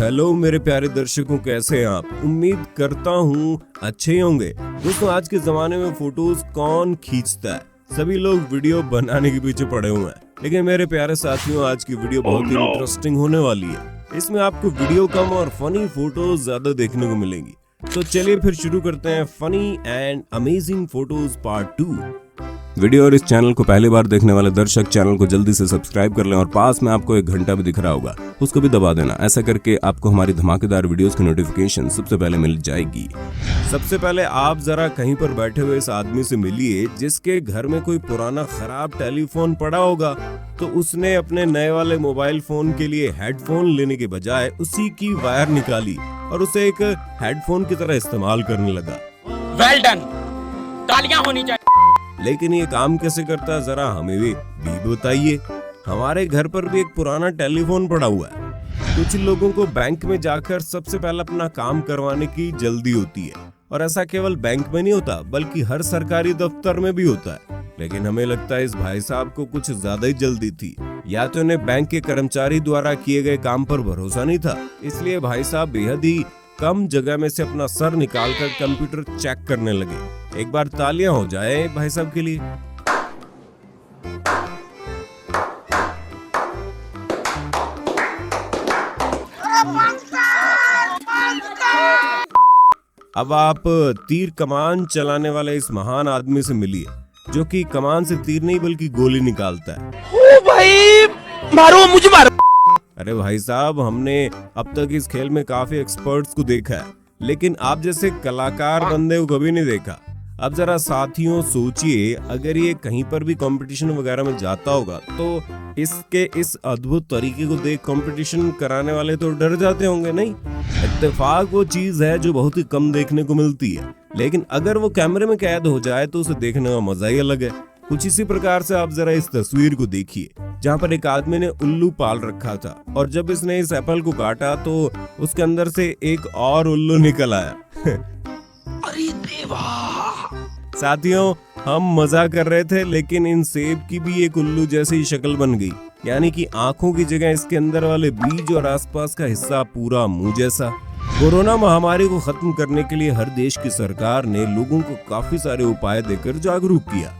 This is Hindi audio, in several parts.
हेलो मेरे प्यारे दर्शकों, कैसे हैं आप? उम्मीद करता हूँ अच्छे ही होंगे। दोस्तों, आज के जमाने में फोटोज कौन खींचता है? सभी लोग वीडियो बनाने के पीछे पड़े हुए हैं। लेकिन मेरे प्यारे साथियों, आज की वीडियो बहुत ही इंटरेस्टिंग होने वाली है। इसमें आपको वीडियो कम और फनी फोटोज ज्यादा देखने को मिलेंगी। तो चलिए फिर शुरू करते हैं funny and amazing photos part 2। Video और इस चैनल को पहली बार देखने वाले दर्शक चैनल को जल्दी से सब्सक्राइब कर लें और पास में आपको एक घंटा भी दिख रहा होगा, उसको भी दबा देना। ऐसा करके आपको हमारी धमाकेदार वीडियोस की नोटिफिकेशन सबसे पहले मिल जाएगी। सबसे पहले आप जरा कहीं पर बैठे हुए इस आदमी से मिलिए जिसके घर में कोई पुराना खराब टेलीफोन पड़ा होगा। तो उसने अपने नए वाले मोबाइल फोन के लिए हेडफोन लेने के बजाय उसी की वायर निकाली और उसे एक हेडफोन की तरह इस्तेमाल करने लगा। वेल डन, तालियां होनी चाहिए। लेकिन ये काम कैसे करता है, जरा हमें भी बताइए। हमारे घर पर भी एक पुराना टेलीफोन पड़ा हुआ है। कुछ लोगों को बैंक में जाकर सबसे पहले अपना काम करवाने की जल्दी होती है, और ऐसा केवल बैंक में नहीं होता बल्कि हर सरकारी दफ्तर में भी होता है। लेकिन हमें लगता है इस भाई साहब को कुछ ज्यादा ही जल्दी थी, या तो इन्हें बैंक के कर्मचारी द्वारा किए गए काम पर भरोसा नहीं था, इसलिए भाई साहब बेहद ही कम जगह में से अपना सर निकालकर कंप्यूटर चेक करने लगे। एक बार तालियां हो जाए भाई साहब के लिए। अब आप तीर कमान चलाने वाले इस महान आदमी से मिलिए, जो कि कमान से तीर नहीं बल्कि गोली निकालता है। ओ भाई, मारो मुझे, मारो। अरे भाई साहब, हमने अब तक इस खेल में काफी एक्सपर्ट्स को देखा है, लेकिन आप जैसे कलाकार बंदे को कभी नहीं देखा। अब जरा साथियों सोचिए, अगर ये कहीं पर भी कंपटीशन वगैरह में जाता होगा तो इसके इस अद्भुत तरीके को देख कंपटीशन कराने वाले तो डर जाते होंगे, नहीं? इत्तेफाक वो चीज है जो बहुत ही कम देखने को मिलती है, लेकिन अगर वो कैमरे में कैद हो जाए तो उसे देखने का मजा ही अलग है। कुछ इसी प्रकार से आप जरा इस तस्वीर को देखिए, जहाँ पर एक आदमी ने उल्लू पाल रखा था, और जब इसने इस एप्पल को काटा तो उसके अंदर से एक और उल्लू निकल आया। अरे देवा! साथियों, हम मजा कर रहे थे, लेकिन इन सेब की भी एक उल्लू जैसी शक्ल बन गई, यानी कि आंखों की जगह इसके अंदर वाले बीज और आसपास का हिस्सा पूरा मुंह जैसा। कोरोना महामारी को खत्म करने के लिए हर देश की सरकार ने लोगों को काफी सारे उपाय देकर जागरूक किया,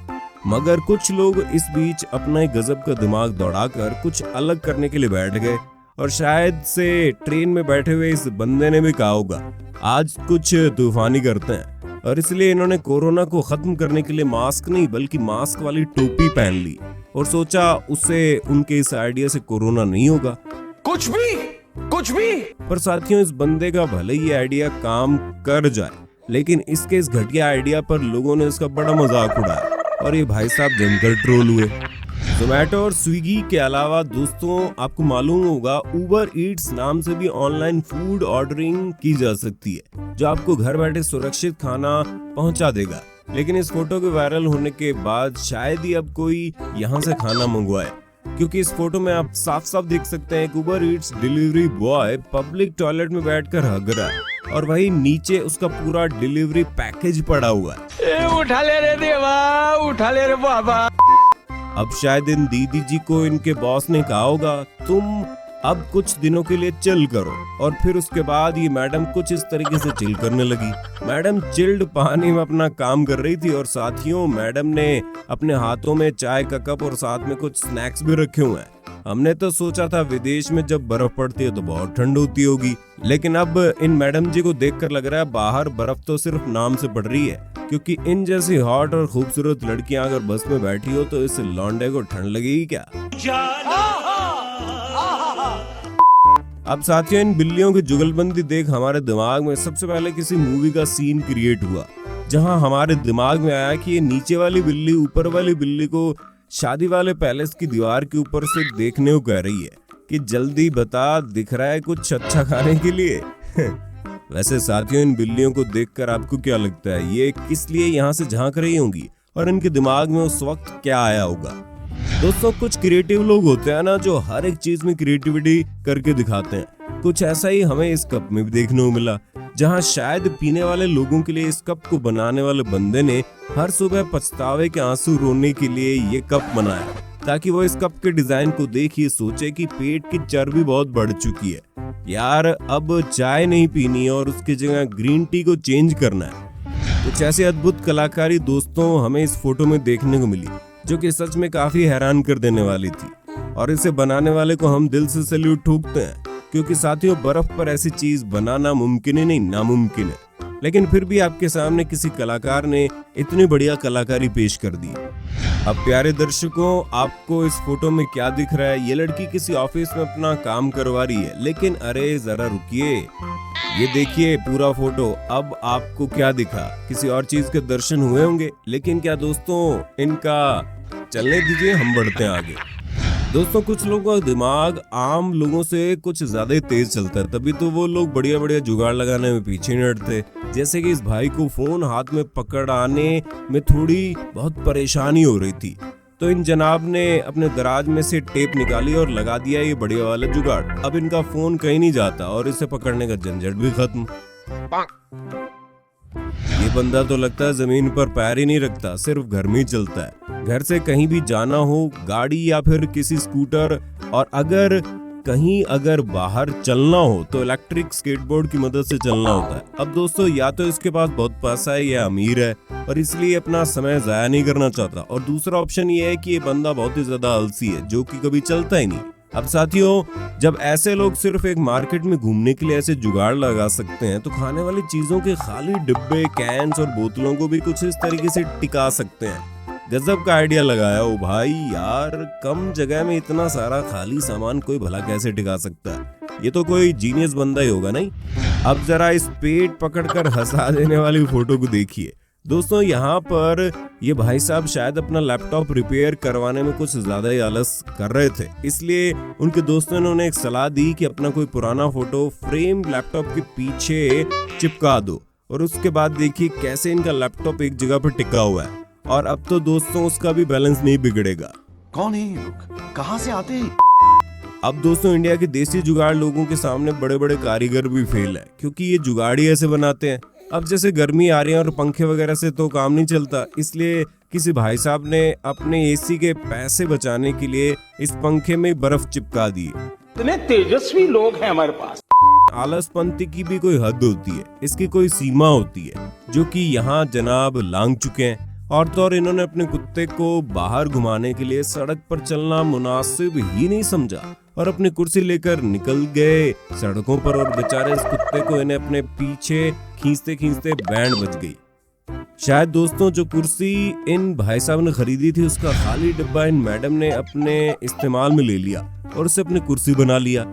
मगर कुछ लोग इस बीच अपना गजब का दिमाग दौड़ाकर कुछ अलग करने के लिए बैठ गए, और शायद से ट्रेन में बैठे हुए इस बंदे ने भी कहा होगा आज कुछ तूफानी करते हैं, और इसलिए इन्होंने कोरोना को खत्म करने के लिए मास्क नहीं बल्कि मास्क वाली टोपी पहन ली, और सोचा उससे उनके इस आइडिया से कोरोना नहीं होगा। कुछ भी। पर साथियों, इस बंदे का भले ही आइडिया काम कर जाए, लेकिन इसके इस घटिया आइडिया पर लोगों ने इसका बड़ा मजाक उड़ाया, और ये भाई साहब जमकर ट्रोल हुए। जोमैटो और स्विगी के अलावा दोस्तों, आपको मालूम होगा उबर ईट्स नाम से भी ऑनलाइन फूड ऑर्डरिंग की जा सकती है, जो आपको घर बैठे सुरक्षित खाना पहुंचा देगा। लेकिन इस फोटो के वायरल होने के बाद शायद ही अब कोई यहां से खाना मंगवाए, क्योंकि इस फोटो में आप साफ साफ देख सकते हैं कि उबर Yeats delivery boy public toilet में बैठकर हग रहा है, और वही नीचे उसका पूरा डिलीवरी पैकेज पड़ा हुआ है। उठा ले रे देवा, उठा ले रे बाबा। अब शायद इन दीदी जी को इनके बॉस ने कहा होगा तुम अब कुछ दिनों के लिए चिल करो, और फिर उसके बाद ये मैडम कुछ इस तरीके से चिल करने लगी। मैडम चिल्ड पानी में अपना काम कर रही थी, और साथियों मैडम ने अपने हाथों में चाय का कप और साथ में कुछ स्नैक्स भी रखे हुए हैं। हमने तो सोचा था विदेश में जब बर्फ पड़ती है तो बहुत ठंड होती होगी, लेकिन अब इन मैडम जी को देखकर लग रहा है बाहर बर्फ तो सिर्फ नाम से पड़ रही है, क्योंकि इन जैसी हॉट और खूबसूरत लड़कियां अगर बस में बैठी हो तो इस लौंडे को ठंड लगेगी क्या? अब साथियों, इन बिल्लियों की जुगलबंदी देख हमारे दिमाग में सबसे पहले किसी मूवी का सीन क्रिएट हुआ, जहां हमारे दिमाग में आया कि ये नीचे वाली बिल्ली ऊपर वाली बिल्ली को शादी वाले पैलेस की दीवार के ऊपर से देखने को कह रही है कि जल्दी बता, दिख रहा है कुछ अच्छा खाने के लिए? वैसे साथियों, इन बिल्लियों को देखकर आपको क्या लगता है, ये किस लिए यहाँ से झांक रही होंगी, और इनके दिमाग में उस वक्त क्या आया होगा? दोस्तों, कुछ क्रिएटिव लोग होते हैं ना, जो हर एक चीज में क्रिएटिविटी करके दिखाते हैं। कुछ ऐसा ही हमें इस कप में भी देखने को मिला, जहां शायद पीने वाले लोगों के लिए इस कप को बनाने वाले बंदे ने हर सुबह पछतावे के आंसू रोने के लिए ये कप बनाया, ताकि वो इस कप के डिजाइन को देख ये सोचे कि पेट की चर्बी बहुत बढ़ चुकी है, यार अब चाय नहीं पीनी है और उसकी जगह ग्रीन टी को चेंज करना है। कुछ ऐसी अद्भुत कलाकारी दोस्तों हमें इस फोटो में देखने को मिली, जो कि सच में काफी हैरान कर देने वाली थी। और इसे बनाने वाले को हम दिल से सैल्यूट ठोकते हैं, क्योंकि साथियों बर्फ पर ऐसी चीज बनाना मुमकिन ही नहीं, नामुमकिन है। लेकिन फिर भी आपके सामने किसी कलाकार ने इतनी बढ़िया कलाकारी पेश कर दी। अब प्यारे दर्शकों, आपको इस फोटो में क्या दिख रहा है? ये लड़की किसी ऑफिस में अपना काम करवा रही है, लेकिन अरे जरा रुकिए, ये देखिए पूरा फोटो। अब आपको क्या दिखा? किसी और चीज के दर्शन हुए होंगे, लेकिन क्या दोस्तों इनका चलने दीजिए, हम बढ़ते हैं आगे। दोस्तों कुछ लोगों का दिमाग आम लोगों से कुछ ज्यादा ही तेज चलता है, तभी तो वो लोग बढ़िया बढ़िया जुगाड़ लगाने में पीछे नहीं हटते। जैसे कि इस भाई को फोन हाथ में पकड़ आने में थोड़ी बहुत परेशानी हो रही थी, तो इन जनाब ने अपने दराज में से टेप निकाली और लगा दिया ये बढ़िया वाला जुगाड़। अब इनका फोन कहीं नहीं जाता और इसे पकड़ने का झंझट भी खत्म। ये बंदा तो लगता है जमीन पर पैर ही नहीं रखता, सिर्फ घर में ही चलता है। घर से कहीं भी जाना हो, गाड़ी या फिर किसी स्कूटर, और अगर बाहर चलना हो तो इलेक्ट्रिक स्केटबोर्ड की मदद से चलना होता है। अब दोस्तों या तो इसके पास बहुत पैसा है या अमीर है और इसलिए अपना समय जाया नहीं करना चाहता, और दूसरा ऑप्शन ये है कि ये बंदा बहुत ही ज्यादा आलसी है, जो कि कभी चलता ही नहीं। अब साथियों, जब ऐसे लोग सिर्फ एक मार्केट में घूमने के लिए ऐसे जुगाड़ लगा सकते हैं, तो खाने वाली चीजों के खाली डिब्बे, कैंस और बोतलों को भी कुछ इस तरीके से टिका सकते हैं। गजब का आइडिया लगाया हो भाई यार, कम जगह में इतना सारा खाली सामान कोई भला कैसे टिका सकता है? ये तो कोई जीनियस बंदा ही होगा नहीं। अब जरा इस पेट पकड़कर हंसा देने वाली फोटो को देखिए। दोस्तों यहाँ पर ये भाई साहब शायद अपना लैपटॉप रिपेयर करवाने में कुछ ज्यादा ही आलस कर रहे थे, इसलिए उनके दोस्तों ने उन्हें एक सलाह दी कि अपना कोई पुराना फोटो फ्रेम लैपटॉप के पीछे चिपका दो, और उसके बाद देखिए कैसे इनका लैपटॉप एक जगह पर टिका हुआ है। और अब तो दोस्तों उसका भी बैलेंस नहीं बिगड़ेगा। कौन है ये लोग, कहां से आते हैं? अब दोस्तों इंडिया के देसी जुगाड़ लोगों के सामने बड़े बड़े कारीगर भी फेल है, क्योंकि ये जुगाड़ ही ऐसे बनाते हैं। अब जैसे गर्मी आ रही है और पंखे वगैरह से तो काम नहीं चलता, इसलिए किसी भाई साहब ने अपने एसी के पैसे बचाने के लिए इस पंखे में बर्फ चिपका दी। इतने तेजस्वी लोग हैं हमारे पास। आलसपंती की भी कोई हद होती है, इसकी कोई सीमा होती है, जो कि यहाँ जनाब लांघ चुके हैं। और तो और इन्होंने अपने कुत्ते को बाहर घुमाने के लिए सड़क पर चलना मुनासिब ही नहीं समझा और अपनी कुर्सी लेकर निकल गए सड़कों पर, और बेचारे इस कुत्ते को इन्हें अपने पीछे खींचते खींचते बैंड बज गई। शायद दोस्तों जो कुर्सी इन भाई साहब ने खरीदी थी, उसका खाली डिब्बा इन मैडम ने अपने इस्तेमाल में ले लिया और उसे अपनी कुर्सी बना लिया।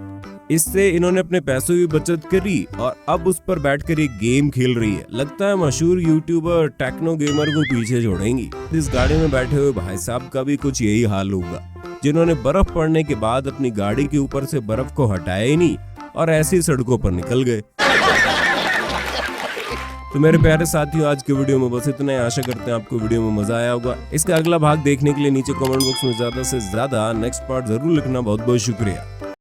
इससे इन्होंने अपने पैसों की बचत करी और अब उस पर बैठकर एक गेम खेल रही है। लगता है मशहूर यूट्यूबर टेक्नो गेमर को पीछे छोड़ेंगी। इस गाड़ी में बैठे हुए भाई साहब का भी कुछ यही हाल होगा, जिन्होंने बर्फ पड़ने के बाद अपनी गाड़ी के ऊपर से बर्फ को हटाया ही नहीं और ऐसी सड़कों पर निकल गए। तो मेरे प्यारे साथियों, आज के वीडियो में बस इतना ही। आशा करते हैं आपको वीडियो में मजा आया होगा। इसका अगला भाग देखने के लिए नीचे कमेंट बॉक्स में ज्यादा से ज्यादा नेक्स्ट पार्ट जरूर लिखना। बहुत बहुत शुक्रिया।